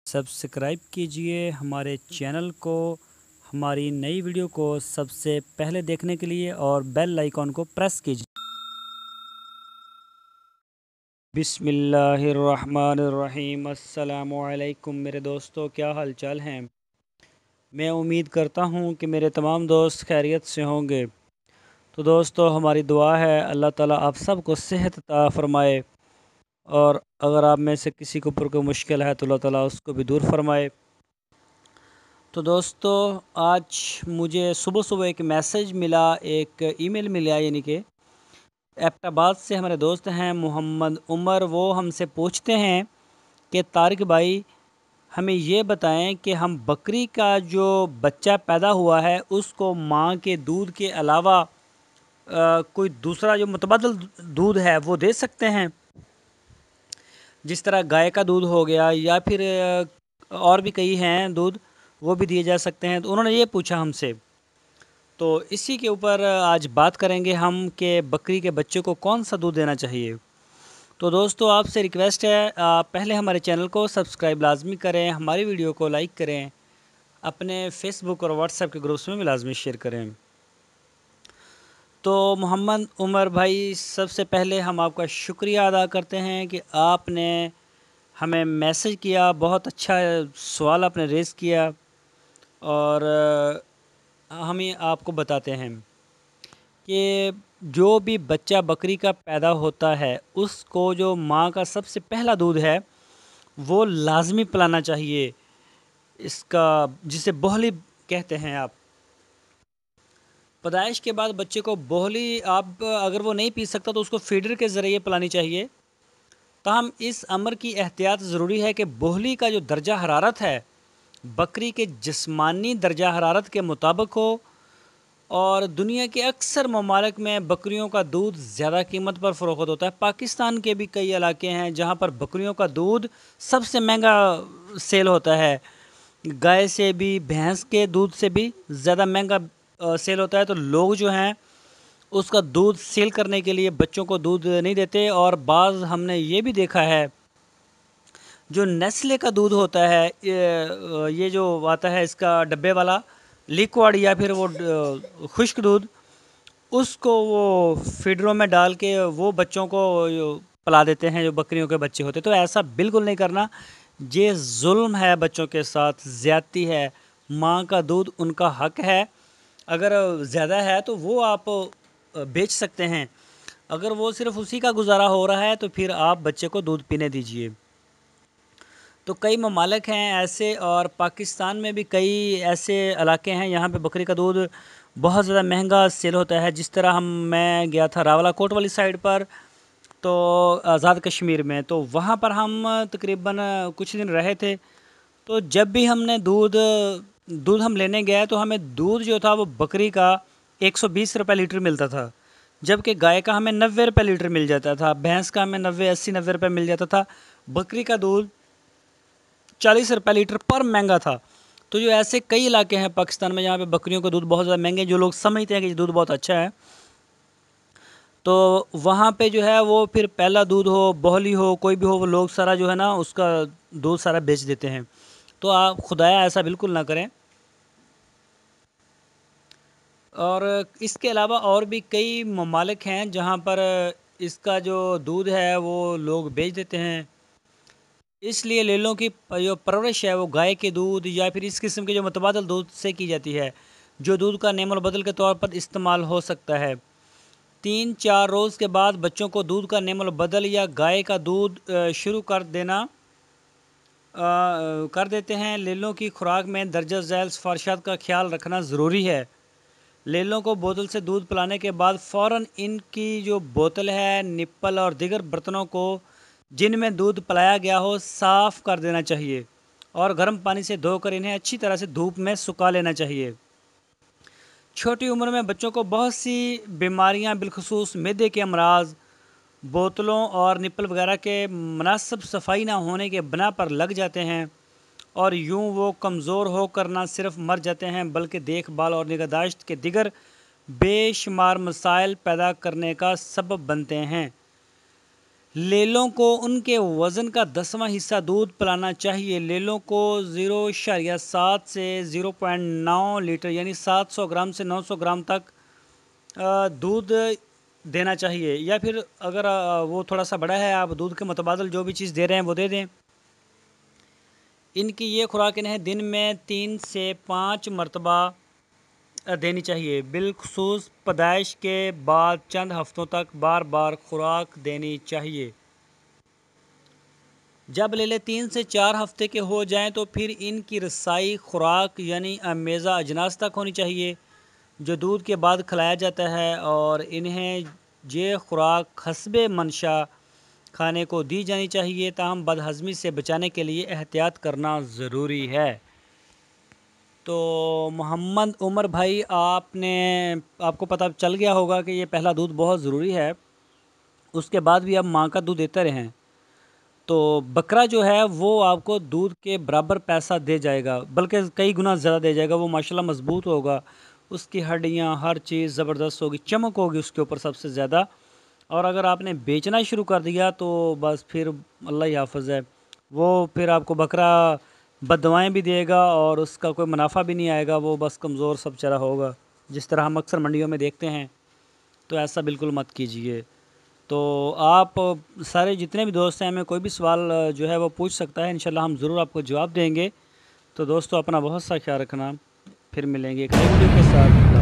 Subscribe कीजिए हमारे channel को, हमारी नई वीडियो को सबसे पहले देखने के लिए और बेल आइकॉन को प्रेस कीजिए। बिस्मिल्लाहिर्रहमानिर्रहीम। अस्सलामुअलैकुम मेरे दोस्तों, क्या हाल चाल हैं। मैं उम्मीद करता हूं कि मेरे तमाम दोस्त खैरियत से होंगे। तो दोस्तों, हमारी दुआ है अल्लाह ताला आप सबको सेहत अता फ़रमाए, और अगर आप में से किसी के ऊपर कोई मुश्किल है तो अल्लाह ताला उसको भी दूर फरमाए। तो दोस्तों, आज मुझे सुबह सुबह एक मैसेज मिला, एक ईमेल मिला, यानी कि एबटाबाद से हमारे दोस्त हैं मोहम्मद उमर। वो हमसे पूछते हैं कि तारिक भाई, हमें ये बताएं कि हम बकरी का जो बच्चा पैदा हुआ है उसको माँ के दूध के अलावा कोई दूसरा जो मुतबदल दूध है वो दे सकते हैं, जिस तरह गाय का दूध हो गया या फिर और भी कई हैं दूध, वो भी दिए जा सकते हैं। तो उन्होंने ये पूछा हमसे, तो इसी के ऊपर आज बात करेंगे हम कि बकरी के बच्चे को कौन सा दूध देना चाहिए। तो दोस्तों, आपसे रिक्वेस्ट है, आप पहले हमारे चैनल को सब्सक्राइब लाजमी करें, हमारी वीडियो को लाइक करें, अपने फेसबुक और व्हाट्सएप के ग्रुप्स में भी लाजमी शेयर करें। तो मोहम्मद उमर भाई, सबसे पहले हम आपका शुक्रिया अदा करते हैं कि आपने हमें मैसेज किया, बहुत अच्छा सवाल आपने रेज़ किया। और हमें आपको बताते हैं कि जो भी बच्चा बकरी का पैदा होता है उसको जो माँ का सबसे पहला दूध है वो लाजमी पिलाना चाहिए। इसका जिसे बोहली कहते हैं आप। पैदाइश के बाद बच्चे को बोहली, आप अगर वो नहीं पी सकता तो उसको फीडर के ज़रिए पिलानी चाहिए। ताहम इस अमर की एहतियात ज़रूरी है कि बोहली का जो दर्जा हरारत है बकरी के जिस्मानी दर्जा हरारत के मुताबिक हो। और दुनिया के अक्सर ममालिक में बकरियों का दूध ज़्यादा कीमत पर फ़रोख्त होता है। पाकिस्तान के भी कई इलाके हैं जहाँ पर बकरियों का दूध सबसे महंगा सेल होता है। गाय से भी, भैंस के दूध से भी ज़्यादा महंगा सेल होता है। तो लोग जो हैं उसका दूध सेल करने के लिए बच्चों को दूध नहीं देते। और बाज़ हमने ये भी देखा है, जो नेस्ले का दूध होता है, ये जो आता है इसका डब्बे वाला लिक्विड या फिर वो खुश्क दूध, उसको वो फीडरों में डाल के वो बच्चों को पिला देते हैं जो बकरियों के बच्चे होते हैं। तो ऐसा बिल्कुल नहीं करना, ये जुल्म है, बच्चों के साथ ज़्यादती है। माँ का दूध उनका हक है, अगर ज़्यादा है तो वो आप बेच सकते हैं। अगर वो सिर्फ़ उसी का गुजारा हो रहा है तो फिर आप बच्चे को दूध पीने दीजिए। तो कई ममालिक हैं ऐसे, और पाकिस्तान में भी कई ऐसे इलाके हैं यहाँ पे बकरी का दूध बहुत ज़्यादा महंगा सेल होता है। जिस तरह मैं गया था रावलाकोट वाली साइड पर, तो आज़ाद कश्मीर में, तो वहाँ पर हम तकरीबन कुछ दिन रहे थे। तो जब भी हमने दूध दूध हम लेने गए तो हमें दूध जो था वो बकरी का 120 रुपये लीटर मिलता था, जबकि गाय का हमें 90 रुपये लीटर मिल जाता था, भैंस का हमें 90-80-90 रुपये मिल जाता था। बकरी का दूध 40 रुपये लीटर पर महंगा था। तो जो ऐसे कई इलाके हैं पाकिस्तान में जहाँ पे बकरियों का दूध बहुत ज़्यादा महंगे, जो लोग समझते हैं कि दूध बहुत अच्छा है, तो वहाँ पे जो है वो फिर पहला दूध हो, बोहली हो, कोई भी हो, वो लोग सारा जो है ना उसका दूध सारा बेच देते हैं। तो आप खुदाया ऐसा बिल्कुल ना करें। और इसके अलावा और भी कई ममालिक हैं जहाँ पर इसका जो दूध है वो लोग बेच देते हैं। इसलिए लेलों की जो परवरिश है वो गाय के दूध या फिर इस किस्म के जो मुतबादल दूध से की जाती है, जो दूध का नेमल बदल के तौर पर इस्तेमाल हो सकता है। 3-4 रोज़ के बाद बच्चों को दूध का नेमल बदल या गाय का दूध शुरू कर देते हैं। लेलों की खुराक में दर्जा झैल सिफारिशात का ख्याल रखना ज़रूरी है। लेलों को बोतल से दूध पिलाने के बाद फ़ौरन इनकी जो बोतल है, निप्पल और दीगर बर्तनों को जिनमें दूध पिलाया गया हो साफ़ कर देना चाहिए, और गर्म पानी से धोकर इन्हें अच्छी तरह से धूप में सुखा लेना चाहिए। छोटी उम्र में बच्चों को बहुत सी बीमारियां, बिलखसूस मैदे के अमराज, बोतलों और निप्पल वगैरह के मुनासिब सफाई ना होने के बना पर लग जाते हैं, और यूं वो कमज़ोर होकर ना सिर्फ मर जाते हैं बल्कि देखभाल और निगहदाश्त के दिगर बेशुमार मसाइल पैदा करने का सबब बनते हैं। لیلوں کو ان کے وزن کا 10واں حصہ دودھ پلانا چاہیے۔ لیلوں کو 0.7 سے 0.9 لیٹر یعنی 700 گرام سے 900 گرام تک دودھ دینا چاہیے، یا پھر اگر وہ تھوڑا سا بڑا ہے، آپ دودھ کے متبادل جو بھی چیز دے رہے ہیں وہ دے دیں۔ ان کی یہ خوراک انہیں دن میں 3 سے 5 مرتبہ دینی چاہیے، بالخصوص پیدائش کے بعد چند ہفتوں تک بار بار خوراک دینی چاہیے۔ جب لیلے 3 سے 4 ہفتے کے ہو جائیں تو پھر ان کی رسائی خوراک یعنی میزہ اجناس تک ہونی چاہیے، جو دودھ کے بعد کھلایا جاتا ہے، اور انہیں یہ خوراک حسب منشا کھانے کو دی جانی چاہیے، تاہم بدہضمی سے بچانے کے لیے احتیاط کرنا ضروری ہے۔ تو محمد عمر بھائی، آپ کو پتہ چل گیا ہوگا کہ یہ پہلا دودھ بہت ضروری ہے، اس کے بعد بھی آپ ماں کا دودھ دیتے رہیں تو بکرا جو ہے وہ آپ کو دودھ کے برابر پیسہ دے جائے گا، بلکہ کئی گنا زیادہ دے جائے گا۔ وہ ماشاءاللہ مضبوط ہوگا، اس کی ہڈیاں ہر چیز زبردست ہوگی، چمک ہوگی اس کے اوپر سب سے زیادہ۔ اور اگر آپ نے بیچنا شروع کر دیا تو بس پھر اللہ ہی حافظ ہے، وہ پھر آپ کو بکرا بد دعائیں بھی دے گا اور اس کا کوئی منافع بھی نہیں آئے گا، وہ بس کمزور سب چرا ہوگا، جس طرح ہم اکثر منڈیوں میں دیکھتے ہیں۔ تو ایسا بالکل مت کیجیے۔ تو آپ سارے جتنے بھی دوست ہیں، ہمیں کوئی بھی سوال جو ہے وہ پوچھ سکتا ہے، انشاءاللہ ہم ضرور آپ کو جواب دیں گے۔ تو دوستو، اپنا بہت سا خیال رکھنا، پھر ملیں گے ایک نئی ویڈیو کے ساتھ۔